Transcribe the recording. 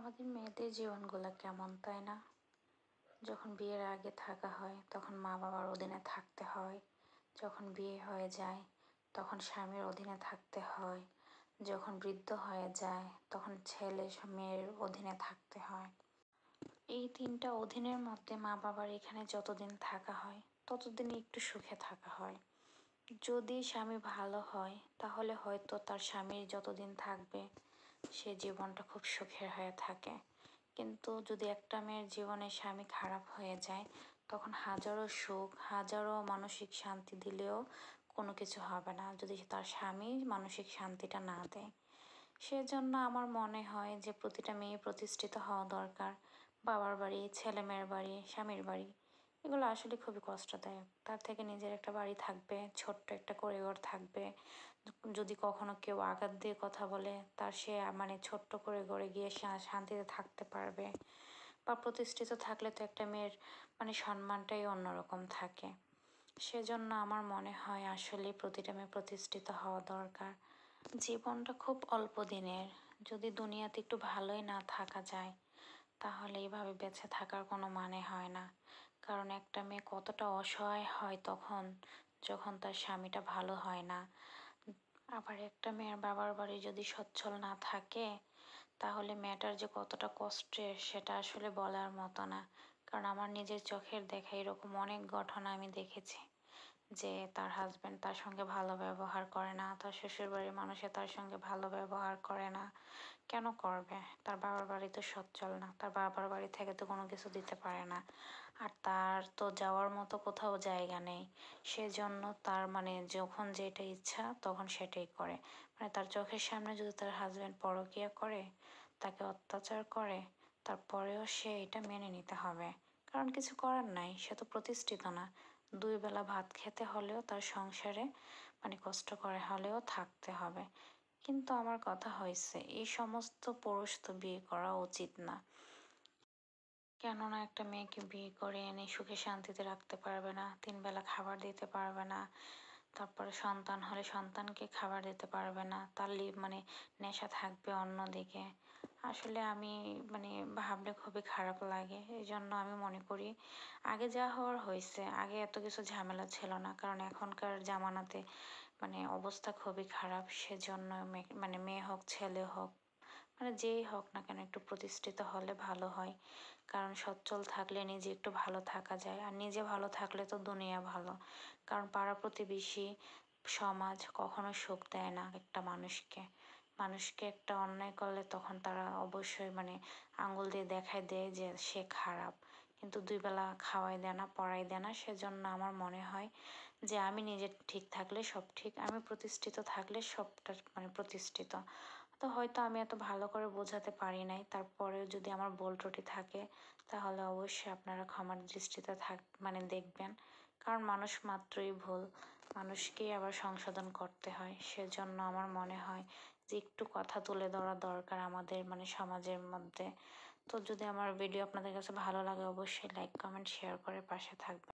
আমাদের মেয়েদের জীবনগুলো কেমন তাই না? যখন বিয়ের আগে থাকা হয় তখন মা বাবার অধীনে থাকতে হয়, যখন বিয়ে হয়ে যায় তখন স্বামীর অধীনে থাকতে হয়, যখন বৃদ্ধ হয়ে যায় তখন ছেলে মেয়ের অধীনে থাকতে হয়। এই তিনটা অধীনের মধ্যে মা বাবার এখানে যতদিন থাকা হয় ততদিনই একটু সুখে থাকা হয়। যদি স্বামী ভালো হয় তাহলে হয়তো তার স্বামীর যতদিন থাকবে সে জীবনটা খুব সুখের হয়ে থাকে। কিন্তু যদি একটা মেয়ের জীবনে স্বামী খারাপ হয়ে যায় তখন হাজারো সুখ, হাজারো মানসিক শান্তি দিলেও কোনো কিছু হবে না যদি তার স্বামী মানসিক শান্তিটা না দেয়। সেজন্য আমার মনে হয় যে প্রতিটা মেয়ে প্রতিষ্ঠিত হওয়া দরকার। বাবার বাড়ি, ছেলে মেয়ের বাড়ি, স্বামীর বাড়ি, এগুলো আসলে খুবই কষ্টদায়ক। তার থেকে নিজের একটা বাড়ি থাকবে, ছোট্ট একটা কুঁড়েঘর থাকবে। যদি কখনো কেউ আঘাত দিয়ে কথা বলে তার সে মানে ছোট্ট করে গড়ে গিয়ে শান্তিতে থাকতে পারবে। বা প্রতিষ্ঠিত থাকলে তো একটা মেয়ের মানে সম্মানটাই অন্যরকম থাকে। সেজন্য আমার মনে হয় আসলে প্রতিটা মেয়ে প্রতিষ্ঠিত হওয়া দরকার। জীবনটা খুব অল্প দিনের, যদি দুনিয়াতে একটু ভালোই না থাকা যায় তাহলে এইভাবে বেঁচে থাকার কোনো মানে হয় না। কারণ একটা মেয়ে কতটা অসহায় হয় তখন যখন তার স্বামীটা ভালো হয় না। আবার একটা মেয়ের বাবার বাড়ি যদি সচ্ছল না থাকে তাহলে মেয়েটার যে কতটা কষ্টের সেটা আসলে বলার মতো না। কারণ আমার নিজের চোখের দেখা এরকম অনেক ঘটনা আমি দেখেছি যে তার হাজব্যান্ড তার সঙ্গে ভালো ব্যবহার করে না, তার শ্বশুরবাড়ির মানুষে তার সঙ্গে ভালো ব্যবহার করে না। কেন করবে? তার বাবার বাড়ি তো সচ্ছল না, তার বাবার বাড়ি থেকে তো কোনো কিছু দিতে পারে না। আর তার তো যাওয়ার মতো কোথাও জায়গা নেই। সেজন্য তার মানে যখন যেটা ইচ্ছা তখন সেটাই করে। মানে তার চোখের সামনে যদি তার হাজব্যান্ড পরকীয়া করে, তাকে অত্যাচার করে, তারপরেও সে এটা মেনে নিতে হবে। কারণ কিছু করার নাই, সে তো প্রতিষ্ঠিত না। দুই বেলা ভাত খেতে হলেও তার সংসারে মানে কষ্ট করে হলেও থাকতে হবে। কিন্তু আমার কথা হয়েছে এই সমস্ত পুরুষ তো বিয়ে করা উচিত না। কেননা একটা মেয়েকে বিয়ে করে এনে সুখে শান্তিতে রাখতে পারবে না, তিন বেলা খাবার দিতে পারবে না, তারপরে সন্তান হলে সন্তানকে খাবার দিতে পারবে না, তার মানে নেশা থাকবে অন্যদিকে। আসলে আমি মানে ভাবলে খুবই খারাপ লাগে। এই জন্য আমি মনে করি আগে যা হওয়ার হয়েছে, আগে এত কিছু ঝামেলা ছিল না। কারণ এখনকার জামানাতে মানে অবস্থা খুবই খারাপ। সেজন্য মানে মেয়ে হোক ছেলে হোক মানে যেই হোক না কেন একটু প্রতিষ্ঠিত হলে ভালো হয়। কারণ সচ্ছল থাকলে নিজে একটু ভালো থাকা যায়, আর নিজে ভালো থাকলে তো দুনিয়া ভালো। কারণ পাড়া প্রতিবেশী সমাজ কখনো সুখ দেয় না একটা মানুষকে। মানুষকে একটা অন্যায় করলে তখন তারা অবশ্যই মানে আঙুল দিয়ে দেখায় দেয় যে সে খারাপ, কিন্তু দুই বেলা খাওয়াই দেয় না, পড়াই দেয় না। সেজন্য আমার মনে হয় যে আমি নিজে ঠিক থাকলে সব ঠিক, আমি প্রতিষ্ঠিত থাকলে সবটা মানে প্রতিষ্ঠিত। তো হয়তো আমি এত ভালো করে বোঝাতে পারি নাই, তারপরেও যদি আমার ভুল ত্রুটি থাকে তাহলে অবশ্যই আপনারা ক্ষমার দৃষ্টিতে মানে দেখবেন। কারণ মানুষ মাত্রই ভুল, মানুষকেই আবার সংশোধন করতে হয়। সেজন্য আমার মনে হয় যে একটু কথা তুলে ধরা দরকার আমাদের মানে সমাজের মধ্যে। তো যদি আমার ভিডিও আপনাদের কাছে ভালো লাগে অবশ্যই লাইক, কমেন্ট, শেয়ার করে পাশে থাকবেন।